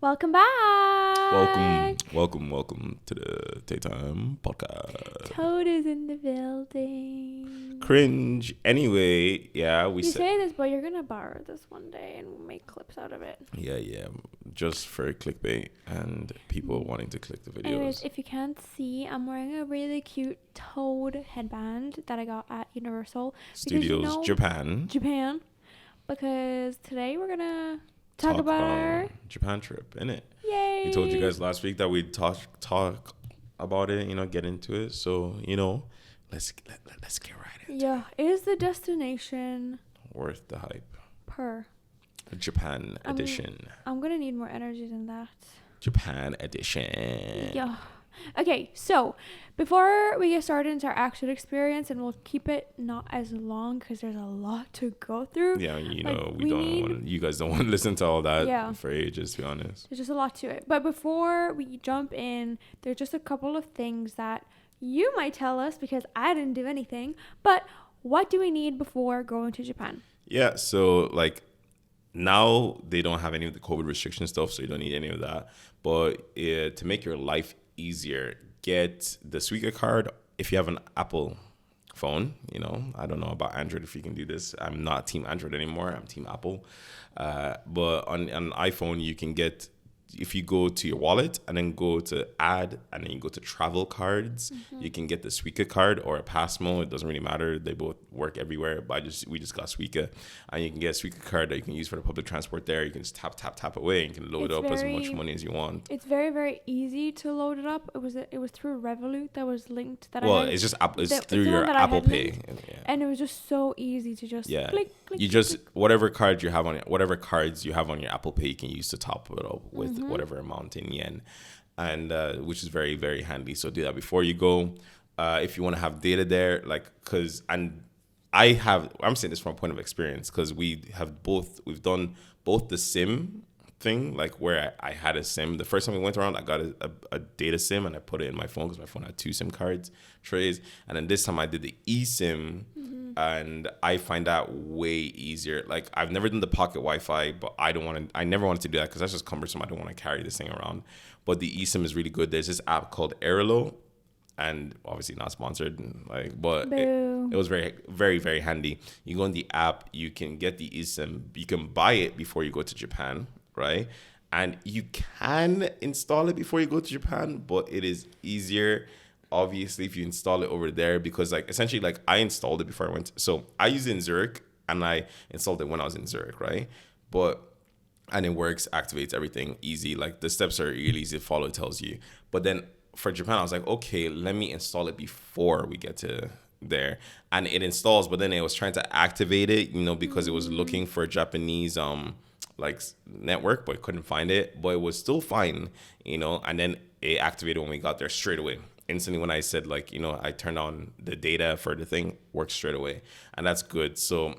Welcome back. Welcome to the TAE Time Podcast. Toad is in the building. Cringe. Anyway, yeah, You say this, but you're gonna borrow this one day and we'll make clips out of it. Yeah, just for clickbait and people wanting to click the videos. Anyways, if you can't see, I'm wearing a really cute Toad headband that I got at Universal Studios, Japan. Because today we're gonna talk about our Japan trip, innit? Yay! We told you guys last week that we'd talk about it, get into it. So, let's get right into it. Yeah, is the destination Worth the hype. per Japan edition. I'm gonna need more energy than that. Japan edition. Yeah. Okay, so before we get started into our actual experience, and we'll keep it not as long because there's a lot to go through. Yeah, you guys don't want to listen to all that for ages, to be honest. There's just a lot to it. But before we jump in, there's just a couple of things that you might tell us because I didn't do anything. But what do we need before going to Japan? Yeah, so now they don't have any of the COVID restriction stuff, so you don't need any of that. But to make your life easier, get the Suica card if you have an Apple phone. I don't know about Android if you can do this. I'm not team Android anymore. I'm team Apple. But on an iPhone, you can get, if you go to your wallet and then go to add and then you go to travel cards, you can get the Suica card or a Passmo. It doesn't really matter. They both work everywhere. But we just got Suica, and you can get a Suica card that you can use for the public transport there. You can just tap away and you can load up as much money as you want. It's very, very easy to load it up. It was through Revolut that was linked. It's just it's through your Apple Pay, and it was just so easy to just click. You just whatever cards you have on your Apple Pay, you can use to top it up with whatever amount in yen, and which is very, very handy. So do that before you go. If you want to have data there, I'm saying this from a point of experience because we've done both the SIM thing, where I had a SIM. The first time we went around, I got a data SIM and I put it in my phone because my phone had two SIM cards trays, and then this time I did the eSIM. And I find that way easier. I've never done the pocket Wi-Fi, but I never wanted to do that because that's just cumbersome. I don't want to carry this thing around. But the eSIM is really good. There's this app called Airlo, and obviously not sponsored, but it was very, very, very handy. You go on the app, you can get the eSIM, you can buy it before you go to Japan, right? And you can install it before you go to Japan, but it is easier obviously if you install it over there, because essentially I installed it before I went. So I used it in Zurich and I installed it when I was in Zurich, right? And it works, activates everything easy. The steps are really easy to follow, it tells you. But then for Japan, I was like, okay, let me install it before we get to there. And it installs, but then it was trying to activate it, because it was looking for a Japanese network, but it couldn't find it. But it was still fine, and then it activated when we got there straight away. Instantly when I said I turned on the data for the thing, works straight away, and that's good. So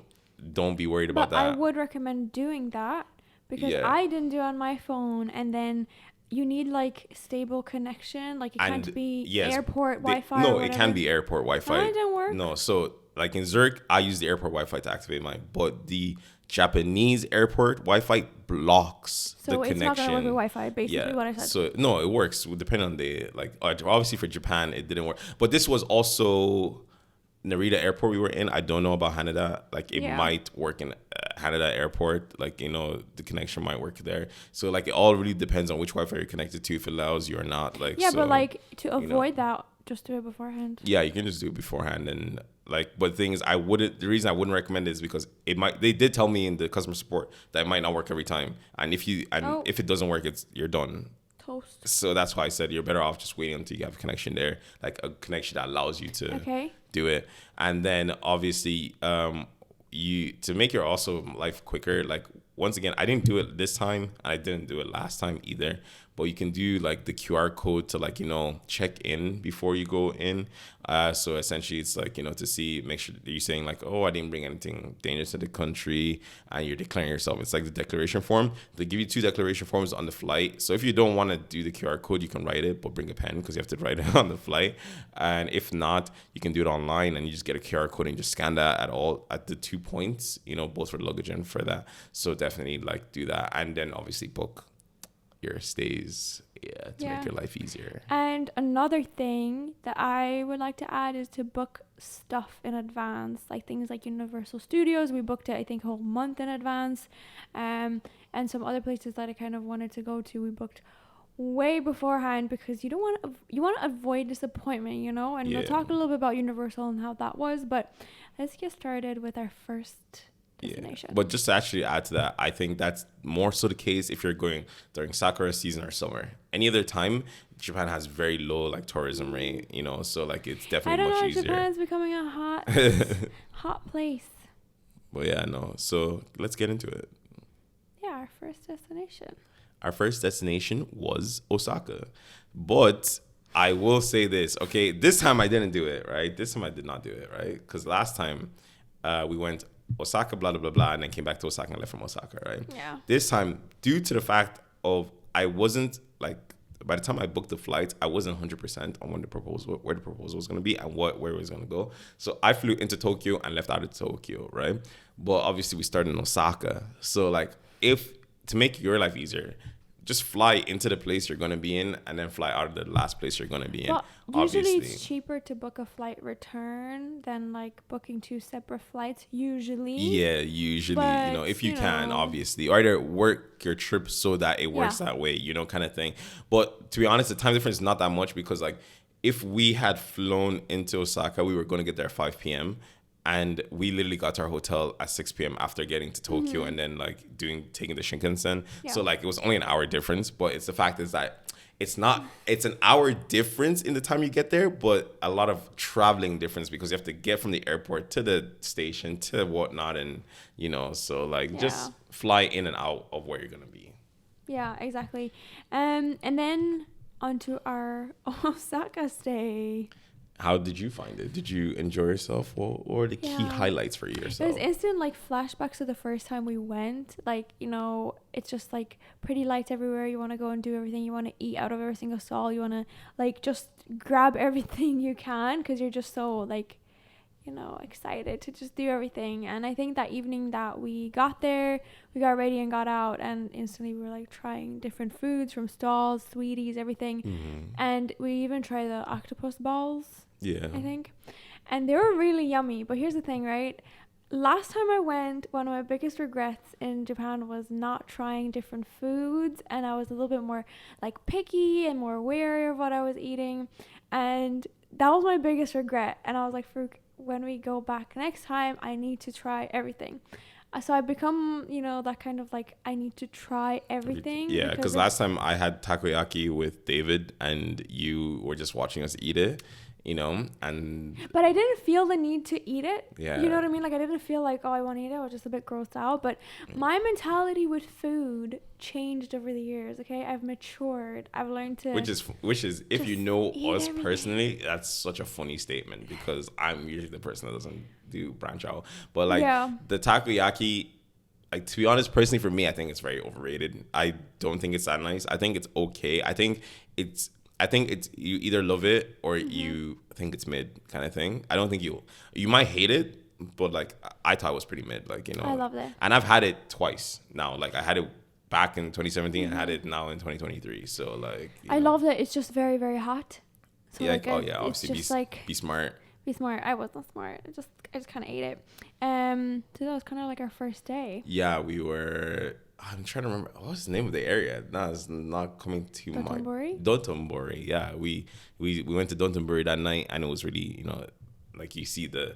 don't be worried about that. I would recommend doing that because I didn't do it on my phone, and then you need stable connection. It can't be airport Wi-Fi. No, it can be airport Wi-Fi. It didn't work. No, so in Zurich, I use the airport Wi-Fi to activate mine, but the Japanese airport Wi-Fi blocks the connection. So it's not going to work with Wi-Fi, basically what I said. So no, it works depending on the obviously for Japan it didn't work, but this was also Narita Airport we were in. I don't know about Haneda. It might work in Haneda Airport. The connection might work there. So it all really depends on which Wi-Fi you're connected to, if it allows you or not. But to avoid that, just do it beforehand. Yeah, you can just do it beforehand. And but the thing is, the reason I wouldn't recommend it is because they did tell me in the customer support that it might not work every time. And if it doesn't work, you're done. Toast. So that's why I said you're better off just waiting until you have a connection there, a connection that allows you to do it. And then obviously, to make your also life quicker, once again, I didn't do it this time. I didn't do it last time either. But you can do the QR code to check in before you go in. So essentially it's to see, make sure that you're saying oh, I didn't bring anything dangerous to the country, and you're declaring yourself. It's the declaration form. They give you 2 declaration forms on the flight. So if you don't want to do the QR code, you can write it, but bring a pen because you have to write it on the flight. And if not, you can do it online and you just get a QR code and just scan that at the 2 points, both for luggage and for that. So definitely do that, and then obviously book your stays, to make your life easier. And another thing that I would like to add is to book stuff in advance, like things like Universal Studios. We booked it, I think, a whole month in advance. And some other places that I kind of wanted to go to, we booked way beforehand, because you want to avoid disappointment, you know. And we'll talk a little bit about Universal and how that was, but let's get started with our first destination. But just to actually add to that, I think that's more so the case if you're going during Sakura season or summer. Any other time, Japan has very low like tourism rate, you know, so like it's definitely much easier. Japan's becoming a hot place. But yeah, no. So let's get into it. Yeah, our first destination. Our first destination was Osaka. But I will say this, okay? This time I didn't do it, right? This time I did not do it, right? Because last time we went Osaka, blah, blah, blah, blah, and then came back to Osaka and left from Osaka, right? Yeah. This time, due to the fact of I wasn't, like, by the time I booked the flight, I wasn't 100% on where the proposal was going to be and where it was going to go. So I flew into Tokyo and left out of Tokyo, right? But obviously we started in Osaka. So, like, to make your life easier, just fly into the place you're going to be in and then fly out of the last place you're going to be in. Well, usually it's cheaper to book a flight return than like booking 2 separate flights usually. Yeah, usually, but, you know, if you can, obviously. Or either work your trip so that it works that way, you know, kind of thing. But to be honest, the time difference is not that much because like if we had flown into Osaka, we were going to get there at 5 p.m. And we literally got to our hotel at 6 p.m. after getting to Tokyo and then like taking the Shinkansen. Yeah. So like it was only an hour difference, but it's the fact is that it's an hour difference in the time you get there, but a lot of traveling difference because you have to get from the airport to the station to whatnot. And, you know, so like just fly in and out of where you're going to be. Yeah, exactly. And then onto our Osaka stay. How did you find it? Did you enjoy yourself? What were the key highlights for yourself? There's instant like flashbacks to the first time we went. Like, you know, it's just like pretty lights everywhere. You want to go and do everything. You want to eat out of every single stall. You want to like just grab everything you can because you're just so like, you know, excited to just do everything. And I think that evening that we got there, we got ready and got out and instantly we were like trying different foods from stalls, sweeties, everything. Mm-hmm. And we even tried the octopus balls. Yeah. I think. And they were really yummy. But here's the thing, right? Last time I went, one of my biggest regrets in Japan was not trying different foods. And I was a little bit more like picky and more wary of what I was eating. And that was my biggest regret. And I was like, when we go back next time, I need to try everything. So I become, you know, that kind of like, I need to try everything. Yeah, because last time I had takoyaki with David and you were just watching us eat it. You know, but I didn't feel the need to eat it. Yeah. You know what I mean? Like I didn't feel like, oh, I want to eat it. I was just a bit grossed out. But my mentality with food changed over the years. Okay, I've matured. I've learned to. Which is, if you know us personally, that's such a funny statement because I'm usually the person that doesn't do branch out. But like the takoyaki, like to be honest, personally for me, I think it's very overrated. I don't think it's that nice. I think it's okay. I think it's you either love it or you think it's mid kind of thing. I don't think you might hate it, but like I thought it was pretty mid. Like, you know, I love it. And I've had it twice now. Like I had it back in 2017 and had it now in 2023. So like I love that it's just very, very hot. So yeah. Like, obviously be smart. Be smart. I was not smart. I just kind of ate it. So that was kind of like our first day. Yeah, we were. I'm trying to remember what's the name of the area. No, it's not coming to mind. Dotonbori. Yeah, we went to Dotonbori that night, and it was really, you know, like you see the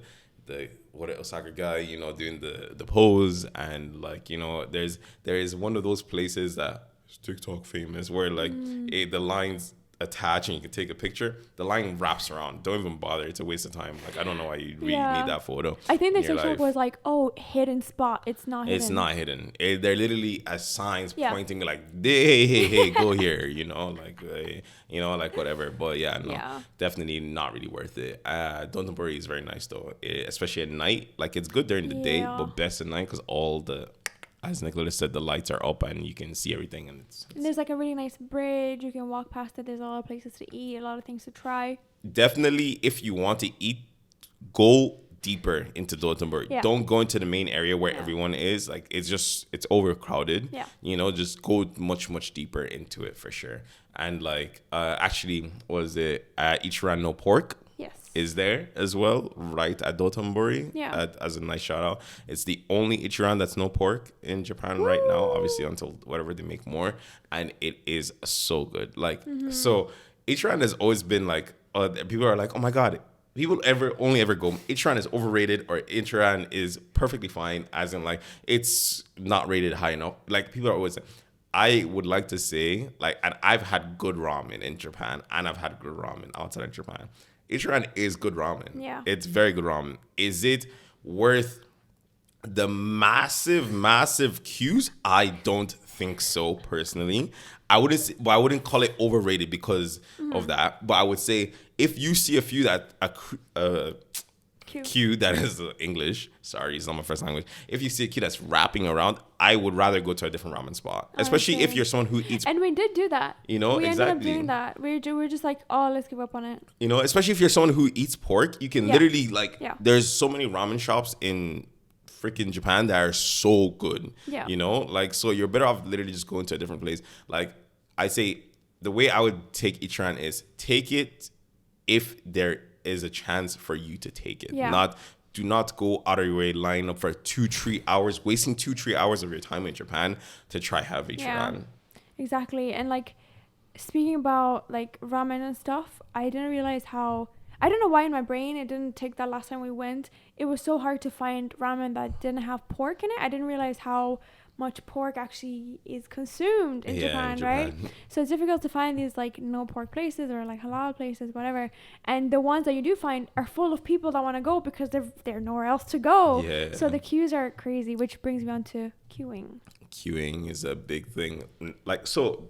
what Osaka guy, you know, doing the pose, and like, you know, there is one of those places that is TikTok famous where like the lines attach and you can take a picture. The line wraps around. Don't even bother. It's a waste of time. Like I don't know why you really need that photo. I think the TikTok was like, oh, hidden spot. It's not hidden. It's not hidden. They're literally as signs pointing like, hey, go here. You know, like you know, like whatever. But definitely not really worth it. Dotonbori is very nice though, especially at night. Like it's good during the day, but best at night because all the, as Nicholas said, the lights are up and you can see everything. And there's like a really nice bridge. You can walk past it. There's a lot of places to eat, a lot of things to try. Definitely, if you want to eat, go deeper into Dotonbori. Yeah. Don't go into the main area where everyone is. Like, it's overcrowded. Yeah. You know, just go much, much deeper into it for sure. And like, actually, was it Ichiran no Pork? Yes. Is there as well, right at Dotonbori. Yeah. As a nice shout out. It's the only Ichiran that's no pork in Japan right now, obviously, until whatever they make more. And it is so good. Like, so Ichiran has always been like, people are like, oh my God, people only ever go, Ichiran is overrated or Ichiran is perfectly fine, as in like, it's not rated high enough. Like, people are always, I would like to say, like, and I've had good ramen in Japan and I've had good ramen outside of Japan. Ichiran is good ramen. Yeah. It's very good ramen. Is it worth the massive queues? I don't think so, personally. I wouldn't call it overrated because of that. But I would say if you see a few that queue that is English. Sorry, it's not my first language. If you see a queue that's wrapping around, I would rather go to a different ramen spot, especially if you're someone who eats. And we did do that. You know, we exactly. ended up doing that. We're just like, oh, let's give up on it. You know, especially if you're someone who eats pork, you can literally like. Yeah. There's so many ramen shops in freaking Japan that are so good. Yeah. You know, like, so you're better off literally just going to a different place. Like, I say the way I would take Ichiran is take it if there is a chance for you to take it. Yeah. Do not go out of your way, line up for 2-3 hours, wasting 2-3 hours of your time in Japan to try have Ichiran. Yeah, exactly. And like, speaking about like ramen and stuff, I didn't realize how, I don't know why in my brain it didn't take that last time we went. It was so hard to find ramen that didn't have pork in it. I didn't realize how much pork actually is consumed in Japan, right? So it's difficult to find these like no pork places or like halal places, whatever. And the ones that you do find are full of people that want to go because they're nowhere else to go. Yeah. So the queues are crazy, which brings me on to queuing. Queuing is a big thing. Like, so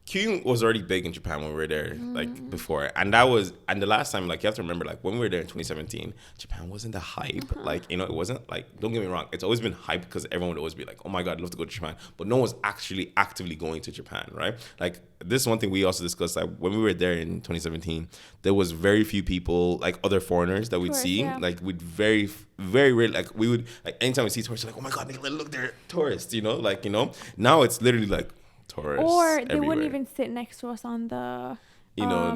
queuing was already big in Japan when we were there, like before. And the last time, like, you have to remember, like, when we were there in 2017, Japan wasn't the hype. Like, you know, it wasn't like, don't get me wrong, it's always been hype because everyone would always be like, oh my God, I'd love to go to Japan. But no one's actually actively going to Japan, right? Like, this is one thing we also discussed, like, when we were there in 2017, there was very few people, like, other foreigners that we'd see. Yeah. Like, we'd very rarely, like, we would, like, anytime we see tourists, like, oh my God, look, they're tourists, you know? Like, you know, now it's literally like, tourists or they everywhere. wouldn't even sit next to us on the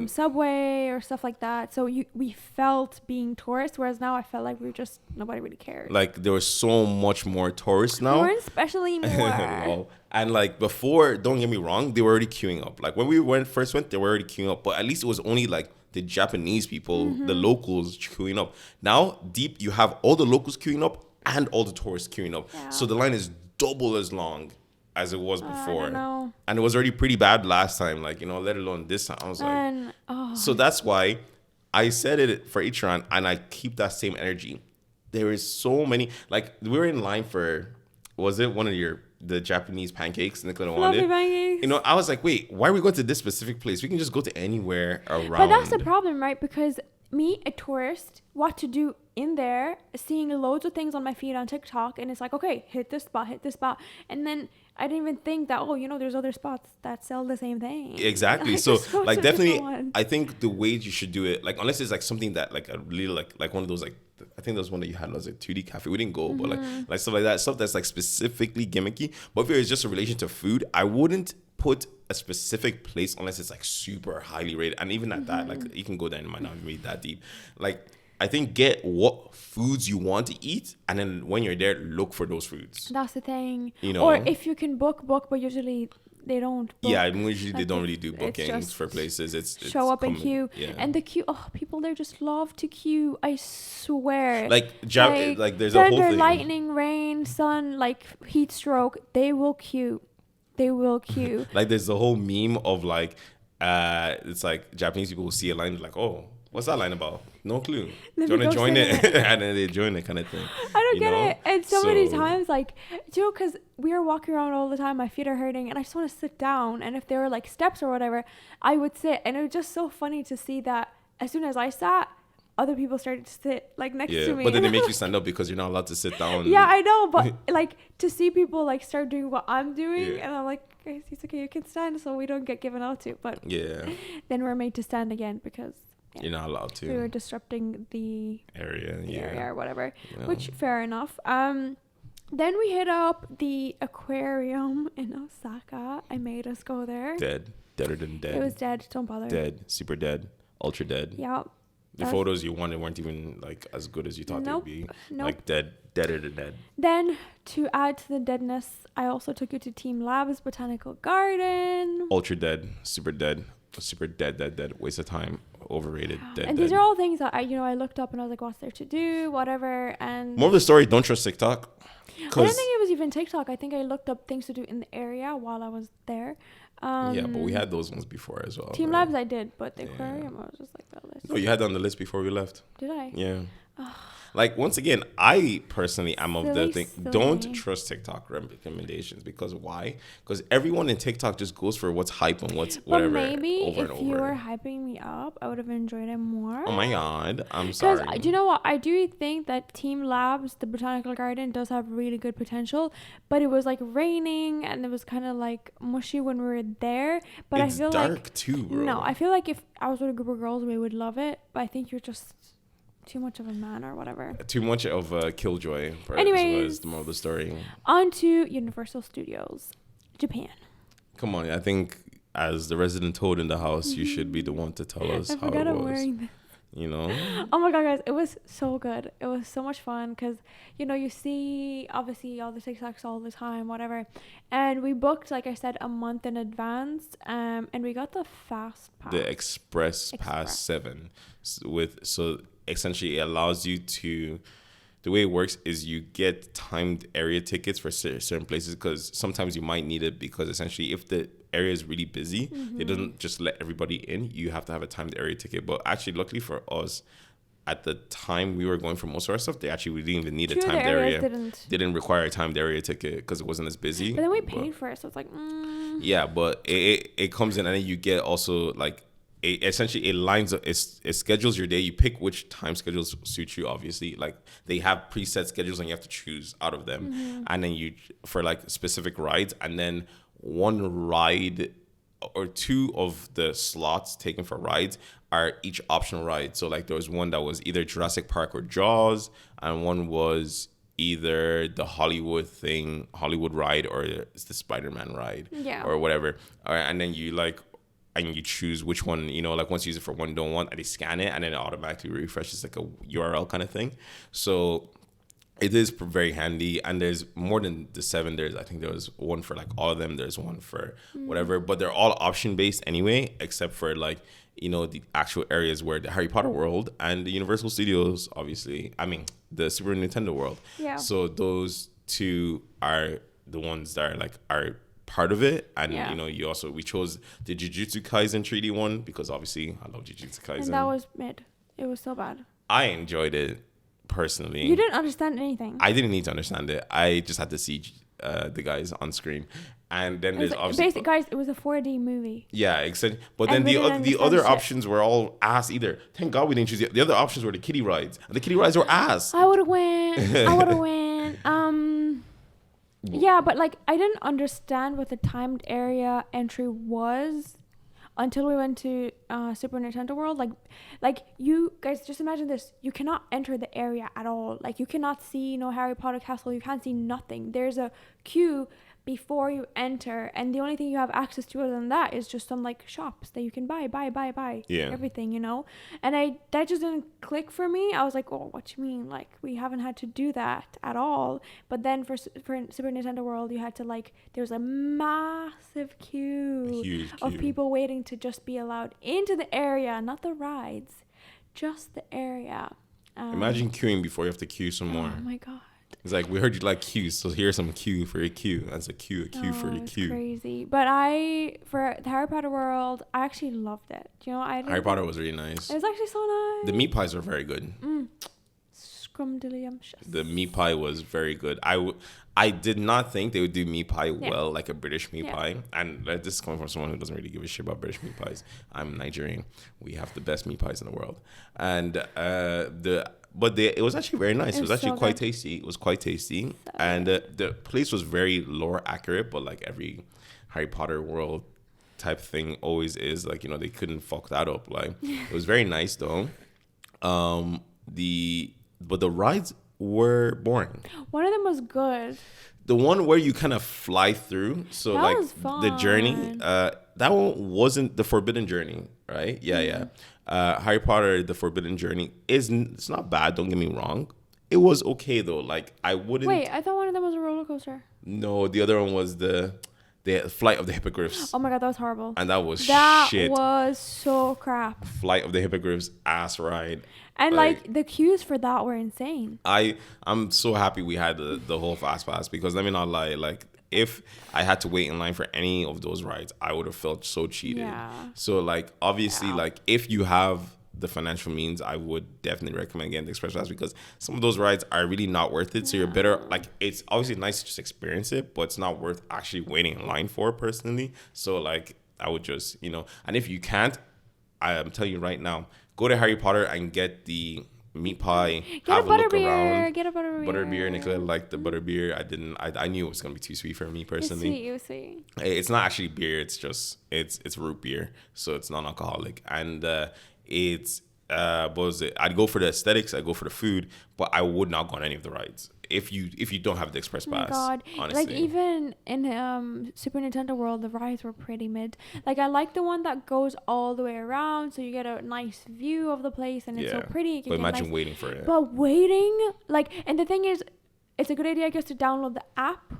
subway or stuff like that. So we felt being tourists, whereas now I felt like we were just, nobody really cared. Like, there was so much more tourists now. More, especially more. Wow. And like before, don't get me wrong, they were already queuing up. Like when we first went, they were already queuing up. But at least it was only like the Japanese people, the locals queuing up. Now, you have all the locals queuing up and all the tourists queuing up. Yeah. So the line is double as long as it was before. And it was already pretty bad last time, like, you know, let alone this time. I was like, so that's why I said it for Ichiran, and I keep that same energy. There is so many, like, we were in line for, was it one of the Japanese pancakes Nicola wanted? Pancakes. You know, I was like, wait, why are we going to this specific place? We can just go to anywhere around. But that's the problem, right? Because me, a tourist, what to do in there, seeing loads of things on my feed on TikTok, and it's like, okay, hit this spot, and then I didn't even think that, oh, you know, there's other spots that sell the same thing. Exactly. So like, definitely, I think the way you should do it, like, unless it's like something that like a really like one of those, like, I think there was one that you had was like 2D cafe. We didn't go, but like stuff like that, stuff that's like specifically gimmicky. But if it was just a relation to food, I wouldn't put a specific place unless it's like super highly rated. And even at that, like, you can go there and it might not be that deep. Like, I think get what foods you want to eat, and then when you're there, look for those foods. That's the thing. You know, or if you can book, but usually they don't book. Yeah, usually they don't really do bookings for places. It's show up in queue. Yeah. And the queue, people there just love to queue. I swear. Like there's a whole thing. Lightning, rain, sun, like heat stroke, they will queue. Like, there's the whole meme of like, it's like Japanese people will see a line like, oh, what's that line about? No clue. Do you want to join it? And then they join it, kind of thing. I don't get it. And so many times, like, you know, because we are walking around all the time, my feet are hurting, and I just want to sit down. And if there were like steps or whatever, I would sit. And it was just so funny to see that as soon as I sat, other people started to sit like next to me. But then they make you stand up because you're not allowed to sit down. Yeah, I know. But like, to see people like start doing what I'm doing, and I'm like, guys, it's okay, you can stand so we don't get given out to. But then we're made to stand again because You're not allowed to. We were disrupting the area, or whatever, Yeah. which fair enough. Then we hit up the aquarium in Osaka. I made us go there. Deader than dead. It was dead. Don't bother. Dead, super dead, ultra dead. Yeah. The photos you wanted weren't even like as good as you thought they'd be. Like deader than dead. Then to add to the deadness, I also took you to Team Lab's Botanical Garden. Ultra dead, super dead, dead. Waste of time, overrated. Dead. And these are all things that I looked up and I was like, what's there to do, whatever. And more of the story, don't trust TikTok. I don't think it was even TikTok. I think I looked up things to do in the area while I was there. Yeah, but we had those ones before as well. Team Labs I did, but the aquarium I was just like that list. No, you had that on the list before we left. Did I? Yeah. Like, once again, I personally am of the thing. Don't trust TikTok recommendations. Because why? Because everyone in TikTok just goes for what's hype and what's whatever. But maybe over if you were hyping me up, I would have enjoyed it more. Oh my God. I'm sorry. Because do you know what? I do think that Team Labs, the Botanical Garden, does have really good potential. But it was like raining and it was kind of like mushy when we were there. But it's I feel dark too, bro. No, I feel like if I was with a group of girls, we would love it. But I think you're just too much of a man or whatever. Too much of a killjoy. Anyways, was the moral of the story. On to Universal Studios, Japan. Come on, I think as the resident toad in the house, you should be the one to tell us how it was. Wearing this. You know? Oh my God, guys, it was so good. It was so much fun because, you see, obviously, all the TikToks all the time, whatever. And we booked, like I said, a month in advance. And we got the fast pass. The Express Pass 7. So essentially, it allows you to... The way it works is you get timed area tickets for certain places because sometimes you might need it because essentially if the area is really busy, it doesn't just let everybody in. You have to have a timed area ticket. But actually, luckily for us, at the time we were going for most of our stuff, we didn't even need a timed area. Didn't require a timed area ticket because it wasn't as busy. But then we paid for it, so it's like, Yeah, but it comes in and then you get also like, essentially it lines up, it schedules your day. You pick which time schedules suit you, obviously. Like they have preset schedules and you have to choose out of them. And then you, for like specific rides, and then one ride or two of the slots taken for rides are each optional ride. So like there was one that was either Jurassic Park or Jaws, and one was either the Hollywood ride, or it's the Spider-Man ride, or whatever. And then you and you choose which one, like once you use it for one, don't want, and they scan it and then it automatically refreshes like a URL kind of thing. So it is very handy, and there's more than the 7. I think there was one for like all of them. There's one for whatever, but they're all option based anyway, except for like, the actual areas where the Harry Potter world and the Universal Studios, obviously, the Super Nintendo world. Yeah. So those two are the ones that are part of it. And we chose the Jujutsu Kaisen 3D one because obviously I love Jujutsu Kaisen. And that was mid. It was so bad. I enjoyed it personally. You didn't understand anything. I didn't need to understand it. I just had to see the guys on screen. And then there's obviously basically, guys, it was a 4D movie. Yeah, exactly. But then the other options were all ass either. Thank God we didn't choose the other options were the kiddie rides. And the kiddie rides were ass. I would have went. Yeah, but like I didn't understand what the timed area entry was until we went to Super Nintendo World. Like you guys, just imagine this: you cannot enter the area at all. Like you cannot see Harry Potter Castle. You can't see nothing. There's a queue before you enter, and the only thing you have access to other than that is just some like shops that you can buy everything, and that just didn't click for me. I was like, oh, what you mean? Like we haven't had to do that at all. But then for Super Nintendo World, you had to there's a massive queue of people waiting to just be allowed into the area, not the rides, just the area. Imagine queuing before you have to queue some more. Oh my God. It's like, we heard you like queues, so here's some queue for your queue. That's a queue for your queue. Crazy. But for the Harry Potter world, I actually loved it. Harry Potter was really nice. It was actually so nice. The meat pies were very good. Scrumdiddlyumptious. The meat pie was very good. I did not think they would do meat pie well, like a British meat pie. And this is coming from someone who doesn't really give a shit about British meat pies. I'm Nigerian. We have the best meat pies in the world. And it was actually very nice. It was actually quite tasty. It was quite tasty. And the place was very lore accurate, but like every Harry Potter world type thing always is. Like, you know, they couldn't fuck that up. Like, it was very nice though. But the rides were boring. One of them was good. The one where you kind of fly through, so That like was fun. the journey, that one wasn't the Forbidden Journey, right? Yeah. Harry Potter, the Forbidden Journey it's not bad. Don't get me wrong. It was okay though. Like, I wouldn't. Wait, I thought one of them was a roller coaster. No, the other one was the Flight of the Hippogriffs. Oh my god, that was horrible. And that was shit. That was so crap. Flight of the Hippogriffs ass ride. And like the queues for that were insane. I'm so happy we had the whole fast pass, because let me not lie, like, if I had to wait in line for any of those rides, I would have felt so cheated. Yeah. So like, obviously, like, if you have the financial means, I would definitely recommend getting the express pass, because some of those rides are really not worth it. So you're better, like, it's obviously nice to just experience it, but it's not worth actually waiting in line for, personally. So like, I would just, you know, and if you can't, I am telling you right now, go to Harry Potter and get the meat pie. Have a look around. Get a butterbeer. Butterbeer. Nicola liked the butterbeer. I knew it was gonna be too sweet for me personally. It was sweet. It's not actually beer. It's just it's root beer, so it's non-alcoholic. And it's what was it? I'd go for the aesthetics. I'd go for the food, but I would not go on any of the rides if you don't have the express pass. Oh my god! Honestly. Like, even in Super Nintendo World, the rides were pretty mid. Like, I like the one that goes all the way around, so you get a nice view of the place, and it's so pretty. But imagine waiting for it. But waiting, like, and the thing is, it's a good idea, I guess, to download the app.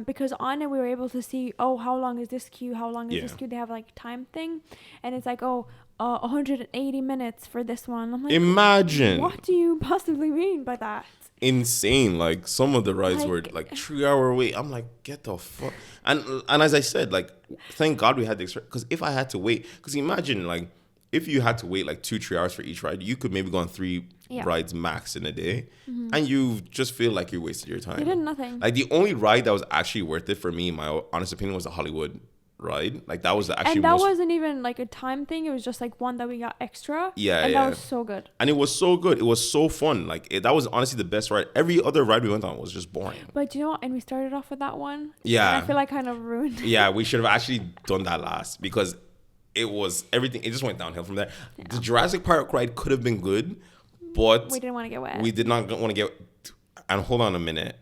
Because on it we were able to see, how long is this queue? How long is this queue? They have like time thing, and it's like 180 minutes for this one. I'm like, imagine. What do you possibly mean by that? Insane. Like, some of the rides were like 3-hour wait. I'm like, get the fuck. And as I said, like, thank God we had the express, because if I had to wait, because imagine, like, if you had to wait like 2-3 hours for each ride, you could maybe go on 3 rides max in a day, and you just feel like you wasted your time. You did nothing. Like, the only ride that was actually worth it for me, in my honest opinion, was the Hollywood ride. Like, that was actually, and that wasn't even like a time thing. It was just like one that we got extra. And that was so good. And it was so good. It was so fun. Like, that was honestly the best ride. Every other ride we went on was just boring. But you know what? And we started off with that one. Yeah. And I feel like kind of ruined it. Yeah, we should have actually done that last, because it was everything. It just went downhill from there. Yeah. The Jurassic Park ride could have been good, but we didn't want to get wet. We did not want to get. And hold on a minute.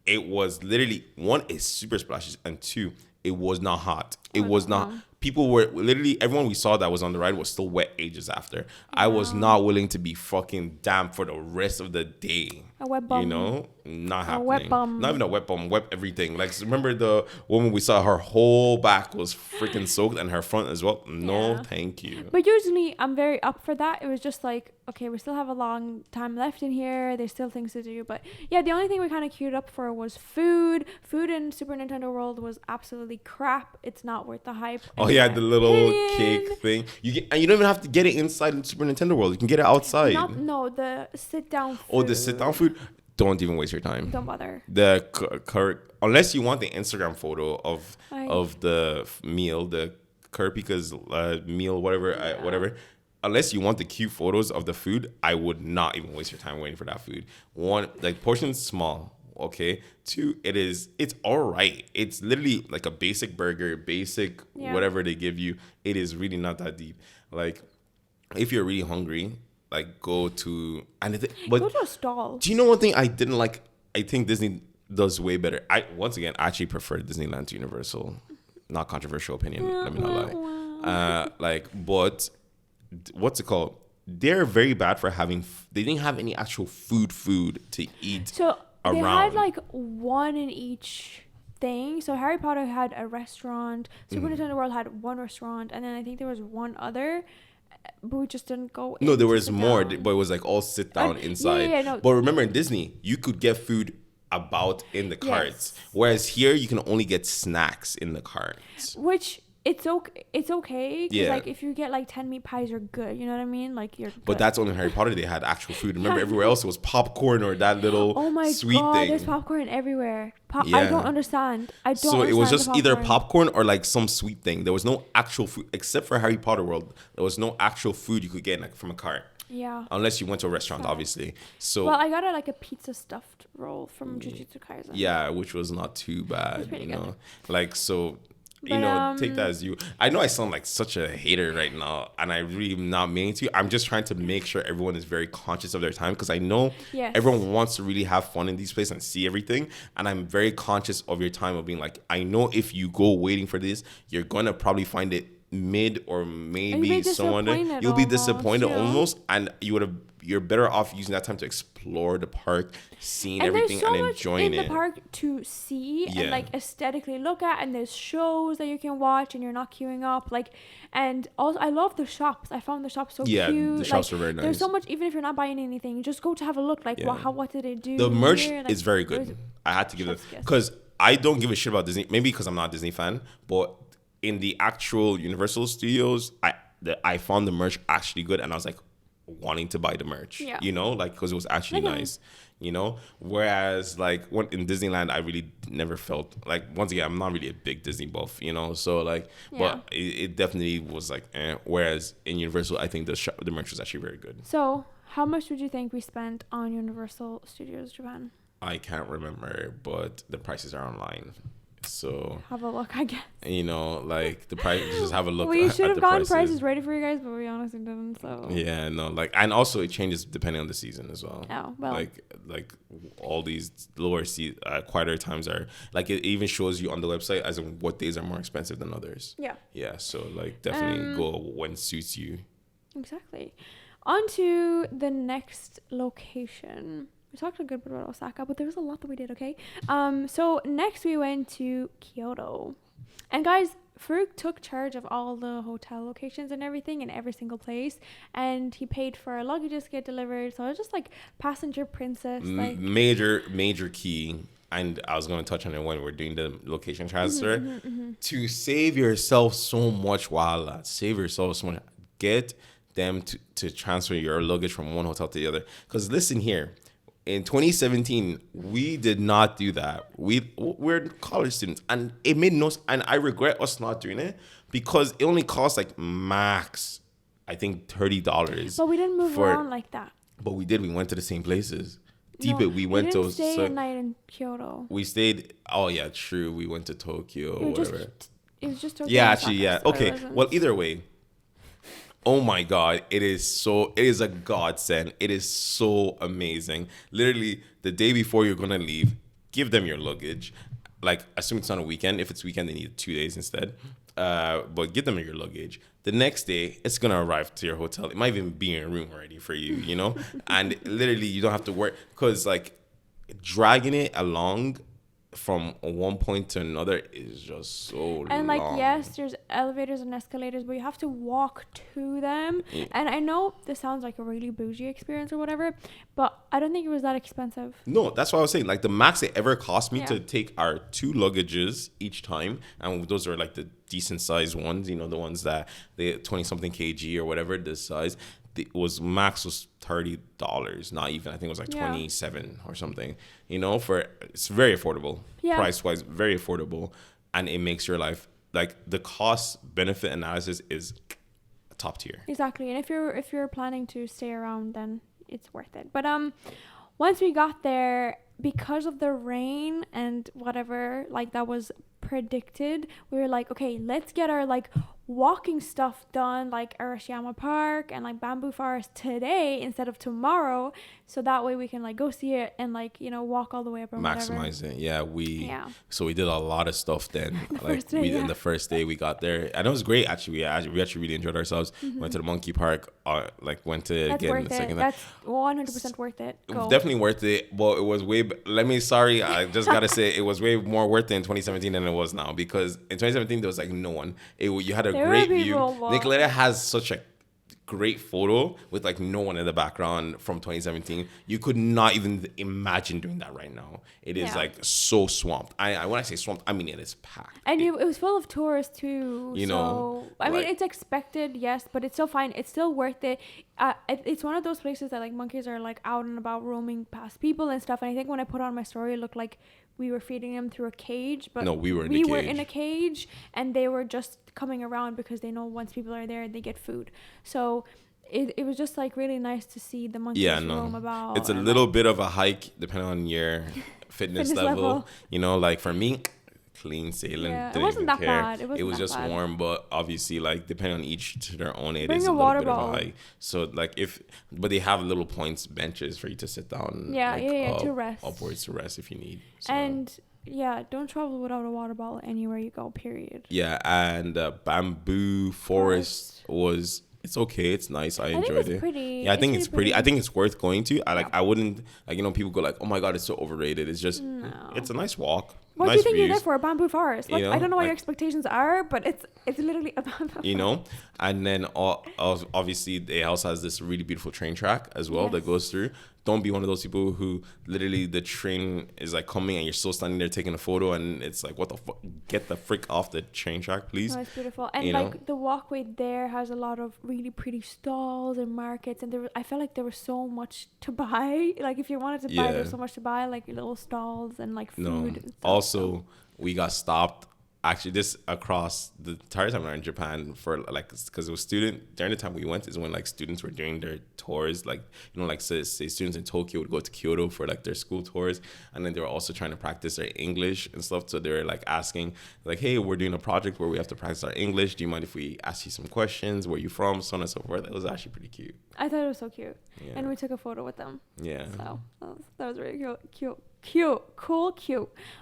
It was literally, 1, it's super splashy, and 2, it was not hot. It was not. People were literally, everyone we saw that was on the ride was still wet ages after. Yeah. I was not willing to be fucking damp for the rest of the day. A wet bum. You know, not happening. A wet bum. Not even a wet bum, wet everything. Like, remember the woman we saw, her whole back was freaking soaked, and her front as well? No, thank you. But usually I'm very up for that. It was just like, okay, we still have a long time left in here. There's still things to do. But yeah, the only thing we kind of queued up for was food. Food in Super Nintendo World was absolutely crap. It's not worth the hype. Oh yeah, the little cake thing. And you don't even have to get it inside in Super Nintendo World. You can get it outside. No, the sit down food. Oh, the sit down food. Don't even waste your time. Don't bother. Unless you want the Instagram photo of the meal, the Kurapika's meal, whatever. Unless you want the cute photos of the food, I would not even waste your time waiting for that food. 1, like, portions small. Okay. 2, it's all right. It's literally like a basic burger, whatever they give you. It is really not that deep. Like, if you're really hungry, like, go to a stall. Do you know one thing I didn't like? I think Disney does way better. I actually prefer Disneyland to Universal. Not controversial opinion. Let me not lie. But what's it called? They're very bad for having. They didn't have any actual food to eat. So around. They had like one in each thing. So Harry Potter had a restaurant. Super Nintendo World had one restaurant, and then I think there was one other. But we just didn't go. No, there was more, but it was like all sit down inside. No. But remember, in Disney, you could get food about in the carts, whereas here you can only get snacks in the carts. Which it's okay. Because like, if you get like 10 meat pies, you're good. You know what I mean? Like, you're good. But that's only in Harry Potter. They had actual food. Remember, everywhere else it was popcorn or that little sweet thing. There's popcorn everywhere. I don't understand. So it was just either popcorn or like some sweet thing. There was no actual food except for Harry Potter World. There was no actual food you could get like from a cart. Yeah. Unless you went to a restaurant, obviously. So. Well, I got a pizza stuffed roll from Jujutsu Kaisen. Yeah, which was not too bad. It was pretty good. Like, so. You know, take that as you. I know I sound like such a hater right now, and I really am not meaning to. I'm just trying to make sure everyone is very conscious of their time, because I know everyone wants to really have fun in these places and see everything. And I'm very conscious of your time of being like, I know if you go waiting for this, you're going to probably find it mid or maybe someone. You'll be disappointed almost, and you're better off using that time to explore the park, seeing everything and enjoying it. There's so much in the park to see and like aesthetically look at, and there's shows that you can watch and you're not queuing up. Like, and also I love the shops. I found the shops so cute. Yeah, the shops are very nice. There's so much, even if you're not buying anything, just go to have a look. Like, what did they do? The merch is very good. I had to give it, because I don't give a shit about Disney. Maybe because I'm not a Disney fan, but in the actual Universal Studios, I found the merch actually good, and I was like wanting to buy the merch, you know, like, because it was actually nice, you know. Whereas like in Disneyland, I really never felt like, once again, I'm not really a big Disney buff, you know, so like, but it definitely was like, whereas in Universal, I think the merch was actually very good. So how much would you think we spent on Universal Studios Japan? I can't remember, but the prices are online. So have a look, I guess. You know, like the price, just have a look. We should have gotten prices ready for you guys, but we honestly didn't. So yeah, no, like, and also it changes depending on the season as well. Oh well, like all these quieter times are like, it even shows you on the website as in what days are more expensive than others. Yeah. So like, definitely go when suits you. Exactly. On to the next location. We talked a good bit about Osaka, but there was a lot that we did, okay? So next we went to Kyoto. And guys, Farouk took charge of all the hotel locations and everything in every single place. And he paid for our luggages to get delivered. So I was just like passenger princess. Like major key. And I was going to touch on it when we're doing the location transfer. To save yourself so much get them to transfer your luggage from one hotel to the other. Because listen here. In 2017, we did not do that. We're college students, and it made no. And I regret us not doing it, because it only cost like max, I think, $30. But we didn't move around like that. But we did. We went to the same places. We went to. We didn't stay a night in Kyoto. We stayed. Oh yeah, true. We went to Tokyo or whatever. It was just Tokyo. Yeah, actually, yeah. Okay. Well, either way. Oh my God, it is a godsend. It is so amazing. Literally, the day before you're going to leave, give them your luggage. Like, assume it's on a weekend. If it's weekend, they need 2 days instead. But give them your luggage. The next day, it's going to arrive to your hotel. It might even be in a room already for you, you know? And literally, you don't have to worry. Because, like, dragging it along from one point to another is just so long. And like, yes, there's elevators and escalators, but you have to walk to them. And I know this sounds like a really bougie experience or whatever, but I don't think it was that expensive. No, that's what I was saying. Like, the max it ever cost me to take our 2 luggages each time, and those are like the decent sized ones, you know, the ones that they 20 something kg or whatever the size. Max was $30, not even. I think it was like 27 or something. You know, it's very affordable. Price wise, very affordable, and it makes your life, like, the cost benefit analysis is top tier. Exactly, and if you're planning to stay around, then it's worth it. But once we got there, because of the rain and whatever, like, that was predicted, we were like, okay, let's get our like walking stuff done, like Arashiyama Park and like Bamboo Forest today instead of tomorrow, so that way we can like go see it and like, you know, walk all the way up or maximize whatever. it. So we did a lot of stuff then. In the first day we got there, and it was great actually. We actually really enjoyed ourselves. Went to the monkey park, went to That's again worth the second it. That's 100% worth it. Go. Definitely worth it, but it was I just gotta say, it was way more worth it in 2017 than it was now, because in 2017 there was like no one. You had a great view. Nicoletta has such a great photo with like no one in the background from 2017. You could not even imagine doing that right now. It is like so swamped. I when I say swamped, I mean it is packed. And it was full of tourists too. You know, I mean, it's expected, yes, but it's still fine. It's still worth it. It's one of those places that like monkeys are like out and about roaming past people and stuff. And I think when I put on my story, it looked like we were feeding them through a cage, but no, we were in a cage, and they were just coming around because they know once people are there, they get food. So it was just like really nice to see the monkeys roam about. It's a little bit of a hike depending on your fitness level. You know, like for me, plain sailing. Yeah, it Didn't wasn't even that care. bad. It wasn't was that just bad. warm, but obviously, like, depending on each to their own, it Bring is a a little water bit of a bottle. hike. So, like, but they have little points, benches for you to sit down. Yeah, like, to rest. Upwards to rest if you need. So. And yeah, don't travel without a water bottle anywhere you go, period. Yeah, and bamboo forest was... It's okay. It's nice. I enjoyed it. Pretty. Yeah, I think it's pretty. I think it's worth going to. I wouldn't people go like, oh my god, it's so overrated. It's just it's a nice walk. What nice do you think views. you're there for? A bamboo forest? Like, I don't know what like, your expectations are, but it's literally a bamboo forest. And then obviously the house has this really beautiful train track as well that goes through. Don't be one of those people who literally the train is like coming and you're still standing there taking a photo and it's like, what the fuck? Get the frick off the train track, please. No, it's beautiful. And the walkway there has a lot of really pretty stalls and markets, and I felt like there was so much to buy. Like if you wanted to buy, there was so much to buy, like little stalls and like food. No. And stuff. Also, we got stopped. Actually, this across the entire time we were in Japan for like, because it was during the time we went is when like students were doing their tours, like, like say students in Tokyo would go to Kyoto for like their school tours, and then they were also trying to practice their English and stuff. So they were like asking like, hey, we're doing a project where we have to practice our English. Do you mind if we ask you some questions? Where you from? So on and so forth. It was actually pretty cute. I thought it was so cute. Yeah. And we took a photo with them. Yeah. So that was really cute.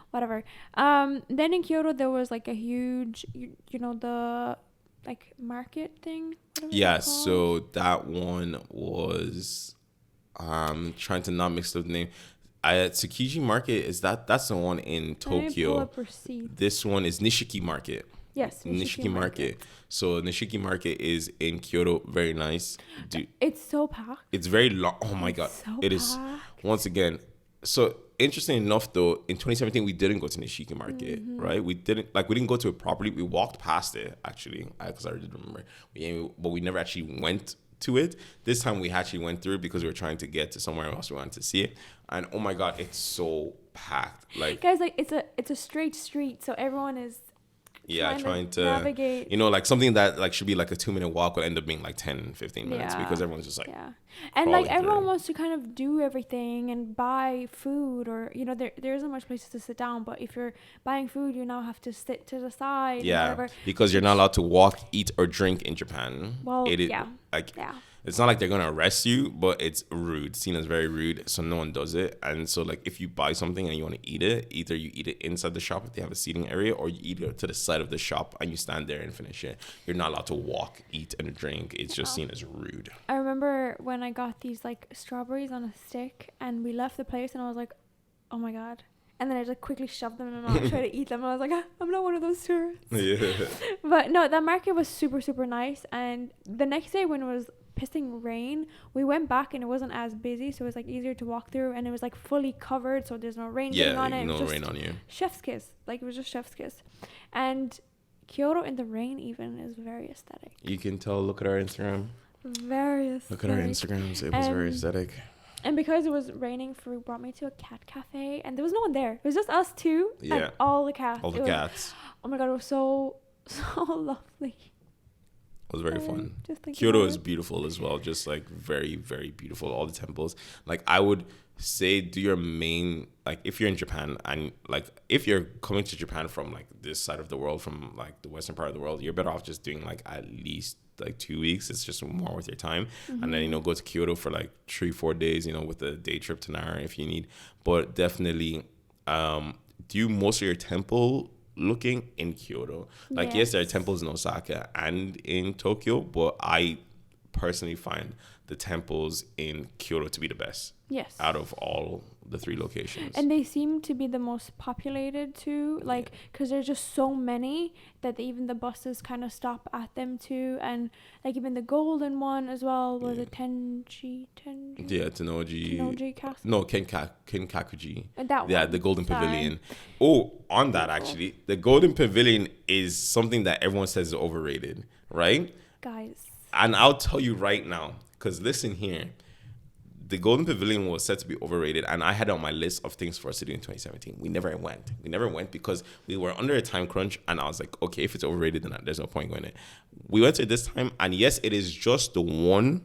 Whatever. Then in Kyoto there was like a huge, the like market thing. Yeah. So that one was, trying to not mix up the name. Tsukiji Market that's the one in Tokyo. This one is Nishiki Market. Yes, Nishiki Market. So Nishiki Market is in Kyoto. Very nice. It's so packed. It's very long. Oh my god. So it is. Once again. So interesting enough though, in 2017 we didn't go to Nishiki Market, right? We didn't go to it properly. We walked past it actually, because I already remember. But we never actually went to it. This time we actually went through because we were trying to get to somewhere else we wanted to see it. And oh my god, it's so packed. Like guys, like it's a straight street, so everyone is trying to navigate. Like something that like should be like a 2-minute walk will end up being like 10-15 minutes because everyone's just like and like everyone wants to kind of do everything and buy food, or there isn't much places to sit down, but if you're buying food you now have to sit to the side because you're not allowed to walk, eat, or drink in Japan. It's not like they're gonna arrest you, but it's rude, seen as very rude, so no one does it. And so like if you buy something and you want to eat it, either you eat it inside the shop if they have a seating area, or you eat it to the side of the shop and you stand there and finish it. You're not allowed to walk, eat, and drink. It's just seen as rude. I remember when I got these like strawberries on a stick and we left the place and I was like, oh my god. And then I just quickly shoved them in my mouth, tried to eat them. And I was like, I'm not one of those tourists. Yeah. But no, that market was super, super nice. And the next day when it was pissing rain, we went back and it wasn't as busy, so it was like easier to walk through, and it was like fully covered, so there's no rain getting on it. No rain on you. Chef's kiss. Like it was just chef's kiss. And Kyoto in the rain even is very aesthetic. You can tell. Look at our Instagram. Very aesthetic. Look at our Instagrams. It was very aesthetic. And because it was raining, Farouk brought me to a cat cafe, and there was no one there. It was just us two and all the cats. Cats. Oh my god, it was so lovely. It was very fun. Kyoto is beautiful as well. Just like very, very beautiful. All the temples. Like I would say do your main, like if you're in Japan and like if you're coming to Japan from like this side of the world, from like the western part of the world, you're better off just doing like at least like 2 weeks. It's just more worth your time. And then go to Kyoto for like 3-4 days, with a day trip to Nara if you need. But definitely do most of your temple looking in Kyoto. Like yes, there are temples in Osaka and in Tokyo, but I personally find the temples in Kyoto to be the best. Yes. Out of all the 3 locations. And they seem to be the most populated too, like because there's just so many that even the buses kind of stop at them too, and like even the golden one as well was a Tenji. Yeah, Tennoji Castle. No, Kenkakuji. That one. Yeah, the Golden Pavilion. Oh, on that actually, the Golden Pavilion is something that everyone says is overrated, right? Guys. And I'll tell you right now, because listen here. The Golden Pavilion was said to be overrated, and I had it on my list of things for us to do in 2017. We never went because we were under a time crunch, and I was like, okay, if it's overrated, then there's no point going it. We went to it this time, and yes, it is just the one.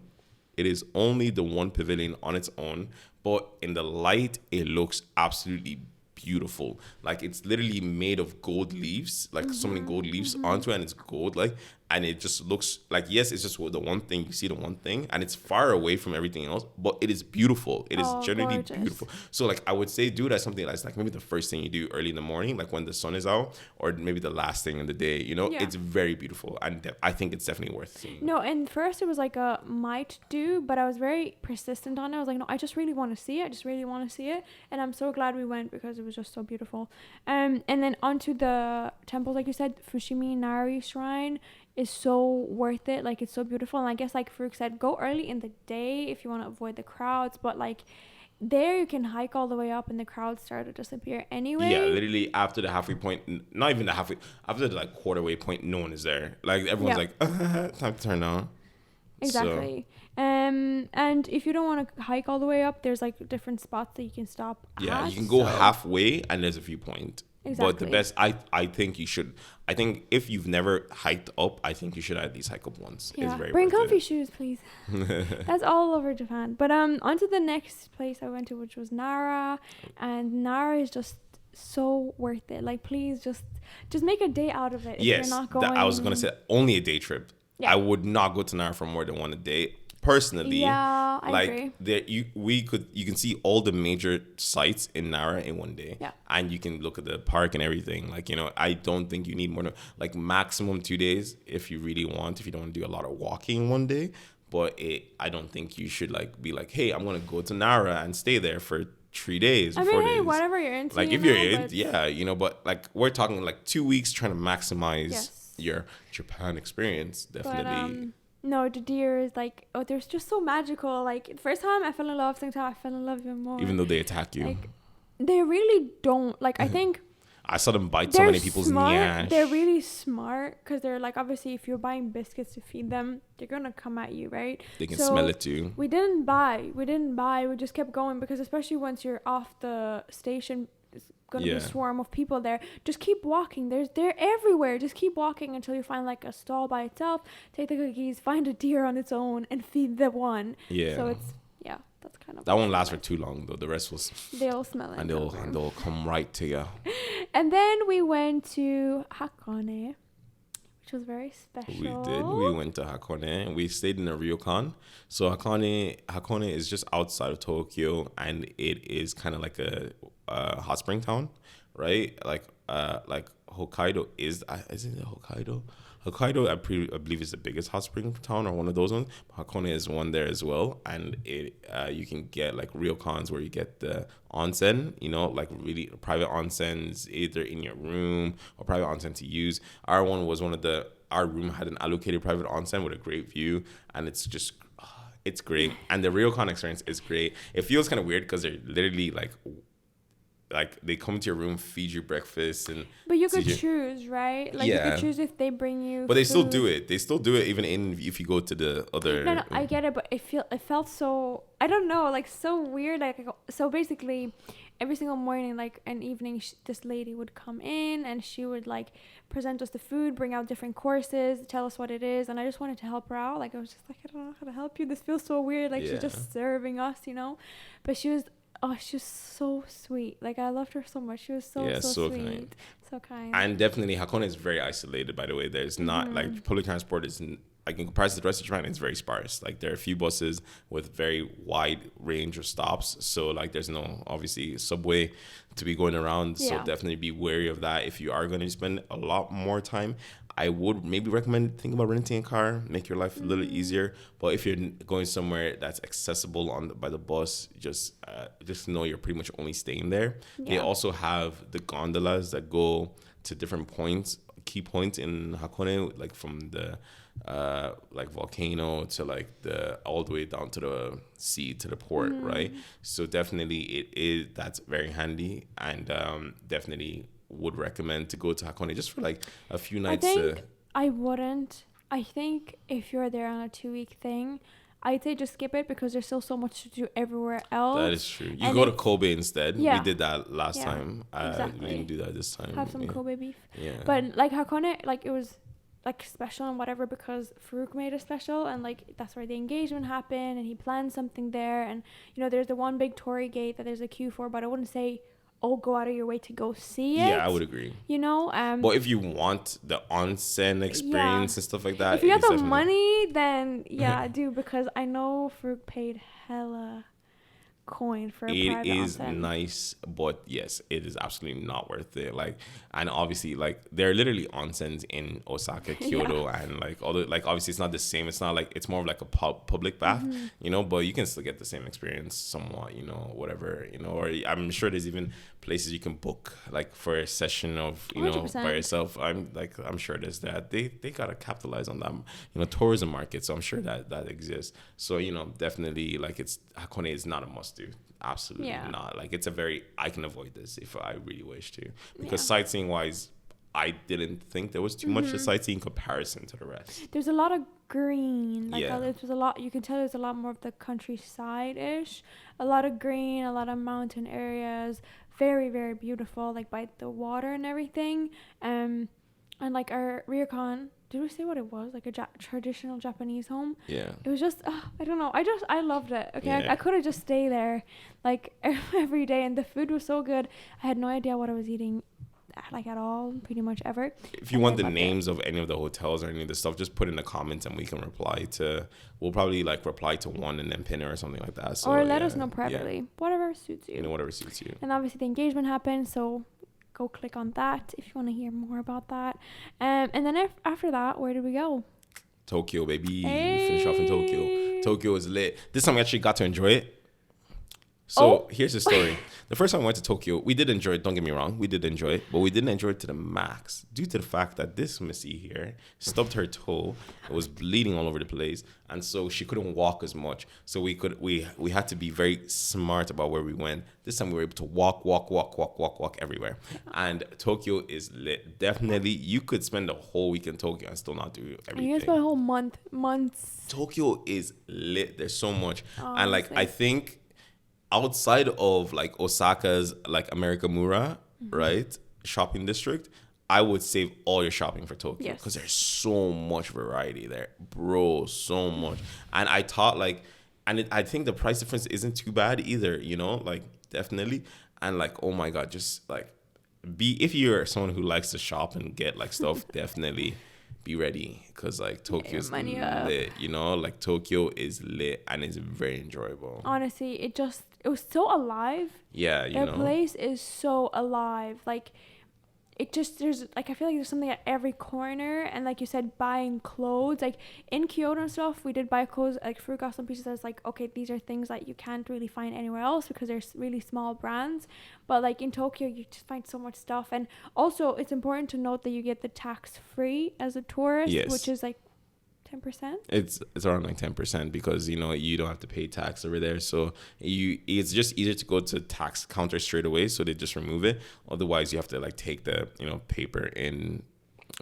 It is only the one pavilion on its own, but in the light, it looks absolutely beautiful. Like it's literally made of gold leaves, like so many gold leaves onto it, and it's gold, like, and it just looks like, yes, it's just the one thing, you see the one thing, and it's far away from everything else, but it is beautiful. It is generally gorgeous. beautiful. So like I would say do that something that's like maybe the first thing you do early in the morning, like when the sun is out, or maybe the last thing in the day, you know. It's very beautiful, and I think it's definitely worth seeing. No, and first it was like a might do, but I was very persistent on it. I was like, no, I just really want to see it. I just really want to see it. And I'm so glad we went because it was just so beautiful. And then onto the temples, like you said, Fushimi Inari Shrine is so worth it. Like it's so beautiful. And I guess like Farouk said, go early in the day if you want to avoid the crowds, but like there you can hike all the way up and the crowds start to disappear anyway. Yeah, literally after the halfway point, not even the halfway, after the like quarter-way point, no one is there. Like everyone's like, time to turn on. Exactly. So. And if you don't want to hike all the way up, there's like different spots that you can stop. Yeah, you can go halfway and there's a viewpoint. Exactly. But the best, I think you should. I think if you've never hiked up, I think you should at least hike up once. Yeah. It's very Bring worth comfy it. shoes, please. That's all over Japan. But on to the next place I went to, which was Nara, and Nara is just so worth it. Like, please just make a day out of it. If you're not going. I was gonna say only a day trip. Yeah. I would not go to Nara for more than one a day. Personally, yeah, I agree. You can see all the major sites in Nara in one day. Yeah. And you can look at the park and everything. Like, you know, I don't think you need more than like maximum 2 days if you really want, if you don't want to do a lot of walking one day. But I don't think you should like be like, hey, I'm gonna go to Nara and stay there for 3 days. 4 days. Hey, whatever you're into. Like if you're in, you know, but like we're talking like 2 weeks trying to maximize your Japan experience. Definitely. But, no, the deer is like, they're just so magical. Like, the first time I fell in love, second time I fell in love even more. Even though they attack you. Like, they really don't. Like, I think... I saw them bite so many people's nyash. They're really smart because they're like, obviously, if you're buying biscuits to feed them, they're going to come at you, right? They can smell it too. We didn't buy. We just kept going because especially once you're off the station... Gonna be a swarm of people there. Just keep walking. They're everywhere. Just keep walking until you find like a stall by itself. Take the cookies, find a deer on its own, and feed the one. Yeah. So it's that's kind of that won't last for too long though. The rest will. They'll smell it. And they'll come right to you. And then we went to Hakone, which was very special. We did. We went to Hakone and we stayed in a ryokan. So Hakone is just outside of Tokyo, and it is kind of like a hot spring town, right? Like Hokkaido is it Hokkaido? Hokkaido, I believe, is the biggest hot spring town or one of those ones. Hakone is one there as well, and you can get like ryokans where you get the onsen, you know, like really private onsens either in your room or private onsen to use. Our room had an allocated private onsen with a great view, and it's just it's great, and the ryokan experience is great. It feels kind of weird because they're literally like they come to your room, feed you breakfast, and but you could choose, right? Like you could choose if they bring you. But they still do it. They still do it even if you go to the other. No, I get it, but it felt so, I don't know, like so weird. Like, so basically, every single morning, like and evening, this lady would come in and she would like present us the food, bring out different courses, tell us what it is, and I just wanted to help her out. Like I was just like, I don't know how to help you. This feels so weird. Like she's just serving us, you know. But she was so sweet. Like I loved her so much. She was so sweet, so kind. And definitely Hakone is very isolated, by the way. There's not like public transport isn't like in comparison to the rest of Japan, it's very sparse. Like there are a few buses with very wide range of stops, so like there's no obviously subway to be going around. So definitely be wary of that. If you are going to spend a lot more time, I would maybe recommend thinking about renting a car, make your life a little easier. But if you're going somewhere that's accessible by the bus, just know you're pretty much only staying there. They also have the gondolas that go to different key points in Hakone, like from the like volcano to like all the way down to the sea to the port, right? So definitely that's very handy, and definitely would recommend to go to Hakone just for like a few nights. I wouldn't. I think if you're there on a 2-week thing, I'd say just skip it because there's still so much to do everywhere else. That is true. You go to Kobe instead. Yeah. We did that last time. Exactly. We didn't do that this time. Have some Kobe beef. Yeah. But like Hakone, like it was like special and whatever because Farouk made it special, and like that's where the engagement happened, and he planned something there, and you know there's the one big torii gate that there's a queue for, but I wouldn't say go out of your way to go see it. Yeah, I would agree. You know, But if you want the onsen experience and stuff like that, if you have the definitely... money, then yeah, I do, because I know Fruit paid hella coin for a private It is onsen. nice, but yes, it is absolutely not worth it. Like, and obviously, like, there are literally onsens in Osaka, Kyoto, and like although like obviously it's not the same. It's not like, it's more of like a public bath, you know, but you can still get the same experience somewhat, you know, whatever, you know. Or I'm sure there's even places you can book like for a session of, you 100%. know, by yourself. I'm sure there's that. They gotta capitalize on that, you know, tourism market. So I'm sure that exists. So, you know, definitely, like, it's Hakone is not a must do. Absolutely not. Like, it's a very, I can avoid this if I really wish to, because sightseeing wise, I didn't think there was too much to sightsee in comparison to the rest. There's a lot of green. Like, Yeah. there's a lot, you can tell there's a lot more of the countryside-ish. A lot of green, a lot of mountain areas. Very, very beautiful, like by the water and everything. And like our ryokan, did we say what it was? Like a traditional Japanese home? Yeah. It was just, I don't know. I loved it. Okay, Yeah. I could have just stayed there like every day, and the food was so good. I had no idea what I was eating, like, at all, pretty much ever. If you want the names of any of the hotels or any of the stuff, just put in the comments and we can reply to. We'll probably like reply to one and then pin it or something like that. So, or let us know privately, whatever suits you. You know, whatever suits you. And obviously the engagement happened, so go click on that if you want to hear more about that. And then after that, where did we go? Tokyo, baby. Hey. We finish off in Tokyo. Tokyo is lit. This time we actually got to enjoy it. So here's the story. The first time I went to Tokyo, we did enjoy it. Don't get me wrong. We did enjoy it. But we didn't enjoy it to the max due to the fact that this missy here stubbed her toe. It was bleeding all over the place. And so she couldn't walk as much. So we had to be very smart about where we went. This time we were able to walk everywhere. And Tokyo is lit. Definitely, you could spend a whole week in Tokyo and still not do everything. You can spend a whole months. Tokyo is lit. There's so much. And like, Honestly. I think outside of like Osaka's like Amerikamura, right, shopping district, I would save all your shopping for Tokyo, because there's so much variety there, bro, so much. And I thought like, I think the price difference isn't too bad either, you know, like, definitely. And like, oh my god, just like, if you're someone who likes to shop and get like stuff, definitely be ready, because like Tokyo's lit, you know, like Tokyo is lit and it's very enjoyable. Honestly, it was so alive. Yeah, you know, The place is so alive. Like, it just, there's like, I feel like there's something at every corner. And like you said, buying clothes, like in Kyoto and stuff, we did buy clothes, like fruit got some pieces that's like, okay, these are things that you can't really find anywhere else because they're really small brands. But like in Tokyo, you just find so much stuff. And also it's important to note that you get the tax free as a tourist, which is like 10%. It's around like 10%, because you know you don't have to pay tax over there, so it's just easier to go to tax counter straight away, so they just remove it. Otherwise you have to like take the, you know, paper in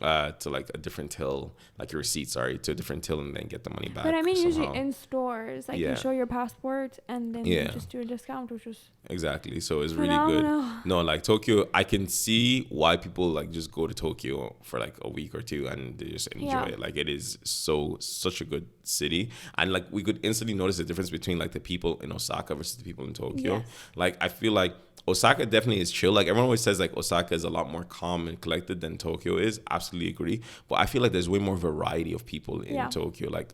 to like a different till, like your receipt, sorry, to a different till, and then get the money back. But I mean, somehow. usually in stores, like you show your passport and then you just do a discount, which is exactly. So it's really good. No, like Tokyo, I can see why people like just go to Tokyo for like a week or two and they just enjoy it. Like, it is such a good city, and like we could instantly notice the difference between like the people in Osaka versus the people in Tokyo. Like, I feel like Osaka definitely is chill. Like, everyone always says like Osaka is a lot more calm and collected than Tokyo is. Absolutely agree. But I feel like there's way more variety of people in Tokyo. Like,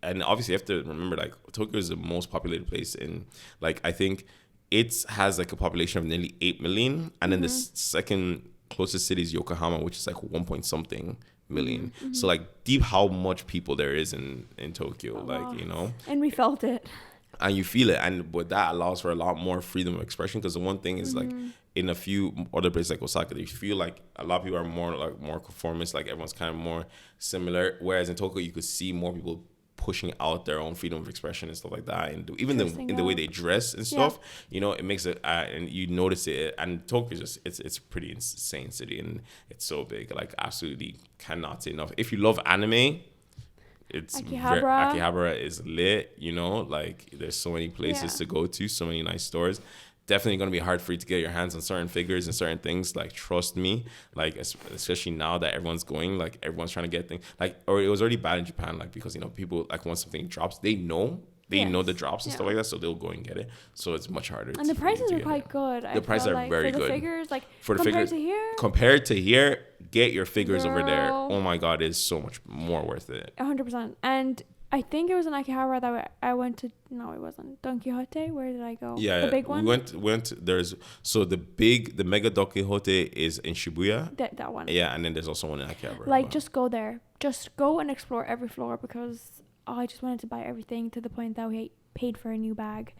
and obviously you have to remember, like, Tokyo is the most populated place in, like, I think it has like a population of nearly 8 million. And then the second closest city is Yokohama, which is like 1 point something million. So like, deep how much people there is in Tokyo, like, you know. And we felt it. And you feel it, but that allows for a lot more freedom of expression, because the one thing is like in a few other places like Osaka, you feel like a lot of people are more conformist, like everyone's kind of more similar, whereas in Tokyo you could see more people pushing out their own freedom of expression and stuff like that, and even in the way they dress and stuff, you know, it makes it and you notice it. And Tokyo is just it's a pretty insane city, and it's so big, like, absolutely cannot say enough. If you love anime, it's Akihabara is lit, you know, like there's so many places to go to, so many nice stores. Definitely going to be hard for you to get your hands on certain figures and certain things, like, trust me, like, especially now that everyone's going, like, everyone's trying to get things, like, or it was already bad in Japan, like, because, you know, people, like, once something drops, they they know the drops and stuff like that, so they'll go and get it. So it's much harder. And the prices are quite good. The prices are very good. For the figures, like for the compared figures, to here, get your figures over there. Girl. Oh my god, it's so much more worth it. 100%. And I think it was in Akihabara that I went to. No, it wasn't. Don Quixote. Where did I go? Yeah, the big one. We went. There's the mega Don Quixote is in Shibuya. That one. Yeah, and then there's also one in Akihabara. Like, just go there. Just go and explore every floor, because I just wanted to buy everything, to the point that we paid for a new bag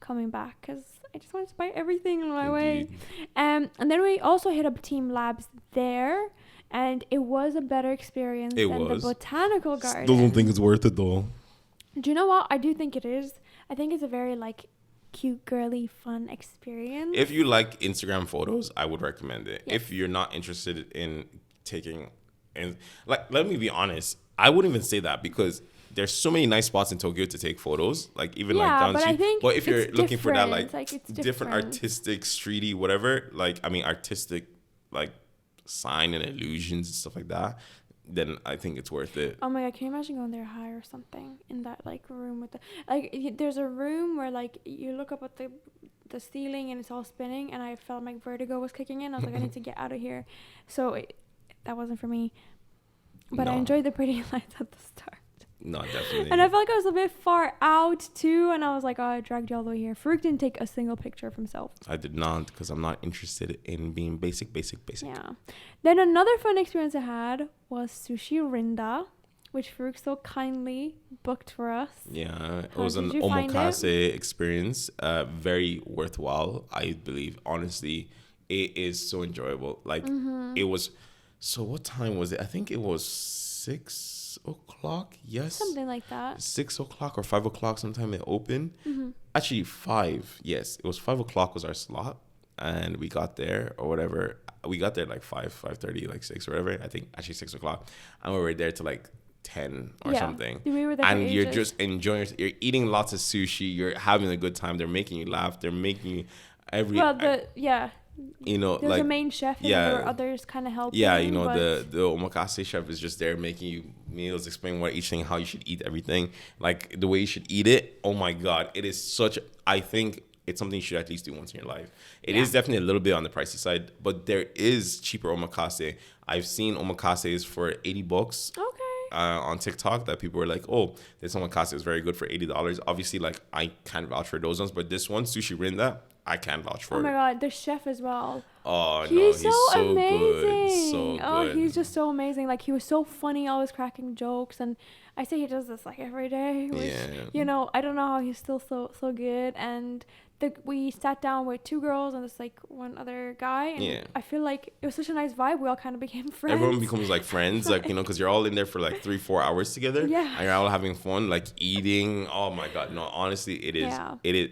coming back, because I just wanted to buy everything on my way. And then we also hit up Team Labs there, and it was a better experience than the botanical garden. Still don't think it's worth it though. Do you know what? I do think it is. I think it's a very like cute, girly, fun experience. If you like Instagram photos, I would recommend it. Yes. If you're not interested in taking, and like, let me be honest, I wouldn't even say that, because there's so many nice spots in Tokyo to take photos, like even like down but to. I think But if you're looking for that like it's different artistic, streety, whatever, like I mean artistic, like sign and illusions and stuff like that, then I think it's worth it. Oh my god, can you imagine going there high or something in that like room with the like? There's a room where like you look up at the ceiling and it's all spinning, and I felt like vertigo was kicking in. I was like, I need to get out of here. So that wasn't for me. But I enjoyed the pretty lights at the start. No, definitely. And I felt like I was a bit far out too, and I was like, oh, I dragged you all the way here. Farouk didn't take a single picture of himself. I did not, because I'm not interested in being basic. Yeah. Then another fun experience I had was Sushi Rinda, which Farouk so kindly booked for us. Yeah, it was an omakase experience. Very worthwhile, I believe. Honestly, it is so enjoyable. Like, it was... So what time was it? I think it was 6 o'clock. Yes. Something like that. 6 o'clock or 5 o'clock sometime it opened. Actually, 5. Yes, it was 5 o'clock was our slot. And we got there or whatever. We got there like 5:30, like 6 or whatever. I think actually 6 o'clock. And we were there till like 10 or something. We were there and you're just enjoying it. You're eating lots of sushi. You're having a good time. They're making you laugh. They're making you you know, there's like a main chef and there were others kind of helping. Yeah, you know, the omakase chef is just there making you meals, explaining what each thing, how you should eat everything, like the way you should eat it. Oh my god, it is such. I think it's something you should at least do once in your life. It is definitely a little bit on the pricey side, but there is cheaper omakase. I've seen omakases for $80. Okay. On TikTok that people were like, oh, this omakase is very good for $80. Obviously, like I can't vouch for those ones, but this one, Sushi Rinda, I can vouch for. Oh my god, the chef as well. Oh he's no, he's so amazing. good. So good. Oh, he's just so amazing. Like, he was so funny, always cracking jokes, and I say he does this like every day. Which, you know, I don't know how he's still so good. And we sat down with 2 girls and this like one other guy, and I feel like it was such a nice vibe. We all kind of became friends. Everyone becomes like friends, like, you know, because you're all in there for like 3-4 hours together. Yeah. And you're all having fun, like eating. Oh my god, no, honestly, it is. Yeah. It is.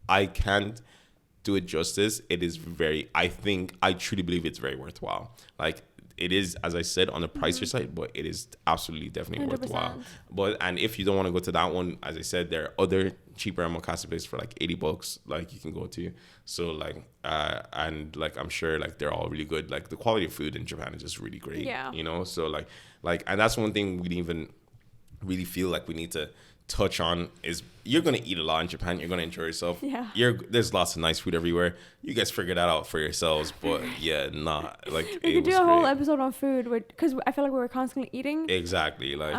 I can't do it justice. It is I truly believe it's very worthwhile. Like, it is, as I said, on the pricier side, but it is absolutely definitely 100%. Worthwhile. And if you don't want to go to that one, as I said, there are other cheaper omakase places for like $80, like you can go to. So like, and like I'm sure like they're all really good. Like the quality of food in Japan is just really great. Yeah. You know, so like, and that's one thing we didn't even really feel like we need to touch on is you're gonna eat a lot in Japan. You're gonna enjoy yourself. Yeah. There's lots of nice food everywhere. You guys figure that out for yourselves. But yeah, not like we could do a whole episode on food, because I feel like we were constantly eating. Exactly. Like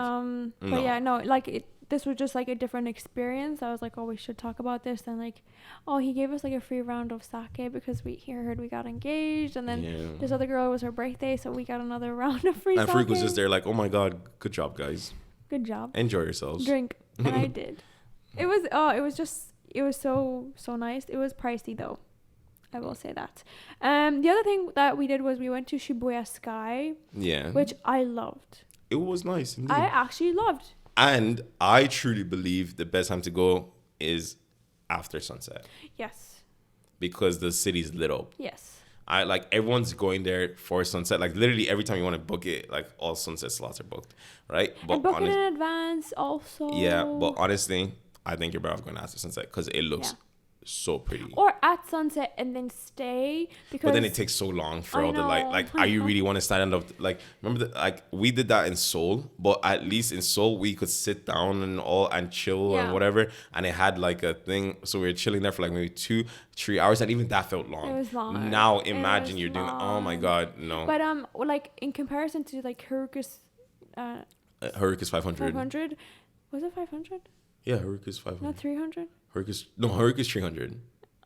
but yeah, no, like this was just like a different experience. I was like, oh, we should talk about this. And like, oh, he gave us like a free round of sake because he heard we got engaged, and then this other girl, it was her birthday, so we got another round of free sake. And Farouk was just there like, oh my god, good job, guys. Good job. Enjoy yourselves. Drink. And I did. It was so nice. It was pricey though, I will say that. The other thing that we did was we went to Shibuya Sky. Yeah. Which I loved. It was nice indeed. I actually loved. And I truly believe the best time to go is after sunset. Yes. Because the city's lit up. Yes. Everyone's going there for sunset. Like literally every time you want to book it, like all sunset slots are booked, right? But book it in advance also. Yeah, but honestly, I think you're better off going after sunset because it looks so pretty. Or at sunset and then stay, because But then it takes so long for all the light. Like, I you know. really want to stand up? Like, remember like we did that in Seoul, but at least in Seoul we could sit down and chill and whatever. And it had like a thing, so we were chilling there for like maybe 2-3 hours, and even that felt long. It was long. Now imagine you're doing. Oh my God, no. But like in comparison to like Haruka's, Haruka's 500. 500, was it 500? Yeah, Haruka's 500. Not 300. Haruka's 300.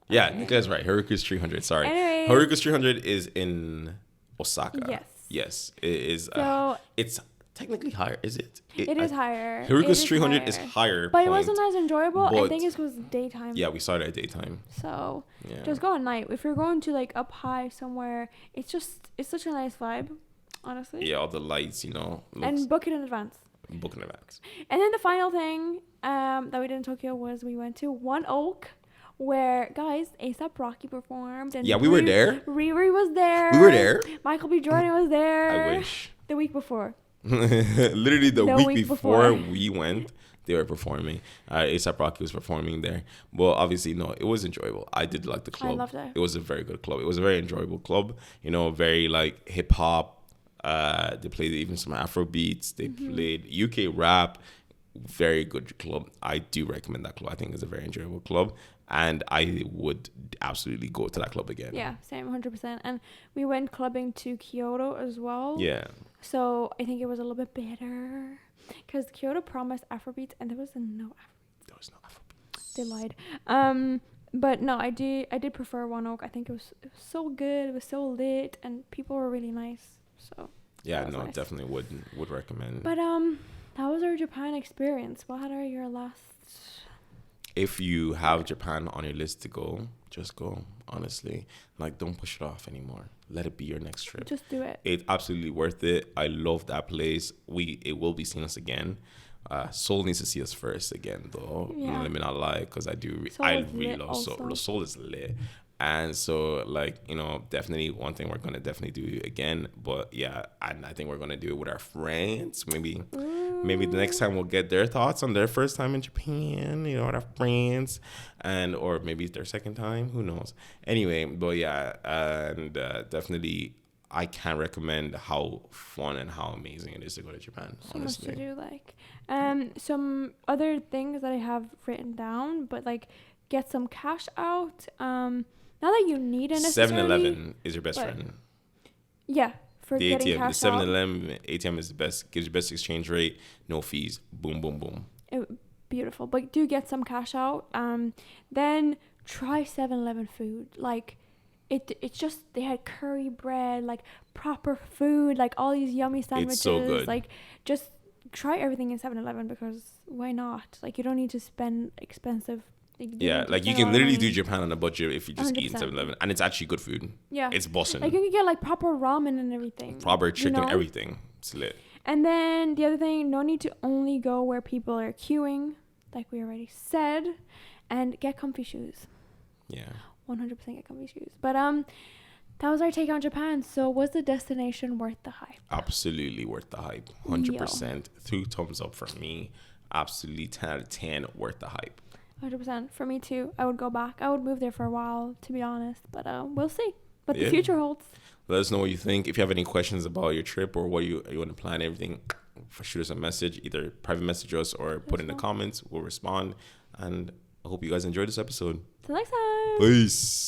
Yeah, Nico's right. Haruka's 300. Sorry. Anyway. Haruka's 300 is in Osaka. Yes. Yes, it is. So it's technically higher, is it? it is higher. Haruka's It 300 higher. is higher. But it wasn't as enjoyable. I but- think it's because daytime. Yeah, we saw it at daytime. So Yeah. just go at night. If you're going to like up high somewhere, it's such a nice vibe, honestly. Yeah, all the lights, looks, And book it in advance. book in advance. And then the final thing that we did in Tokyo was we went to One Oak, where guys, A$AP Rocky performed. And Yeah, we were there. Riri was there. We were there. Michael B. Jordan was there. I wish. The week before. Literally the week before before. we went, they were performing. A$AP Rocky was performing there. Well, obviously, no, it was enjoyable. I did like the club. I loved it. It was a very good club. It was a very enjoyable club. Very like hip hop. They played even some Afro beats. They played UK rap. Very good club. I do recommend that club. I think it's a very enjoyable club, and I would absolutely go to that club again. Yeah, same, 100%. And we went clubbing to Kyoto as well. Yeah. So I think it was a little bit better because Kyoto promised Afrobeats and there was no Afrobeats. There was no Afro beats. They lied. But no, I did prefer One Oak. I think it was so good. It was so lit and people were really nice. So Yeah, that was nice. Definitely would recommend. But that was our Japan experience. What are your last? If you have Japan on your list to go, just go. Honestly, like, don't push it off anymore. Let it be your next trip. Just do it. It's absolutely worth it. I love that place. It will be seeing us again. Seoul needs to see us first again, though. Yeah. Let me not lie, because I Seoul I is really lit love also. Seoul. Seoul is lit. And so, like, definitely one thing we're going to definitely do again. But yeah, and I think we're going to do it with our friends. Maybe the next time we'll get their thoughts on their first time in Japan, with our friends. Or maybe it's their second time. Who knows? Anyway, but yeah, and definitely I can't recommend how fun and how amazing it is to go to Japan, So much honestly. to do. Like, some other things that I have written down, but like, get some cash out. Not that you need it necessarily. 7-Eleven is your best but- friend. Yeah, for The getting ATM, the cash out. 7-Eleven ATM is the best. Gives you best exchange rate, no fees. Boom, boom, boom. Beautiful, but do get some cash out. Then try 7-Eleven food. Like, it's just, they had curry bread, like proper food, like all these yummy sandwiches. It's so good. Like, just try everything in 7-Eleven because why not? Like, you don't need to spend expensive. Yeah, like you can literally do Japan on a budget if you just eat in 100%. 7-Eleven, and it's actually good food. Yeah, It's bossing. like you can get like proper ramen and everything. Proper chicken, know? everything. It's lit. And then the other thing, no need to only go where people are queuing, like we already said, and get comfy shoes. Yeah. 100% get comfy shoes. But that was our take on Japan. So was the destination worth the hype? Absolutely worth the hype. 100%. 2 thumbs up for me. Absolutely 10 out of 10 worth the hype. 100% for me too. I would go back. I would move there for a while, to be honest. But we'll see. But the future holds. Let us know what you think. If you have any questions about your trip or what you want to plan, everything, shoot us a message. Either private message us or put in the comments. We'll respond. And I hope you guys enjoyed this episode. Till next time. Peace.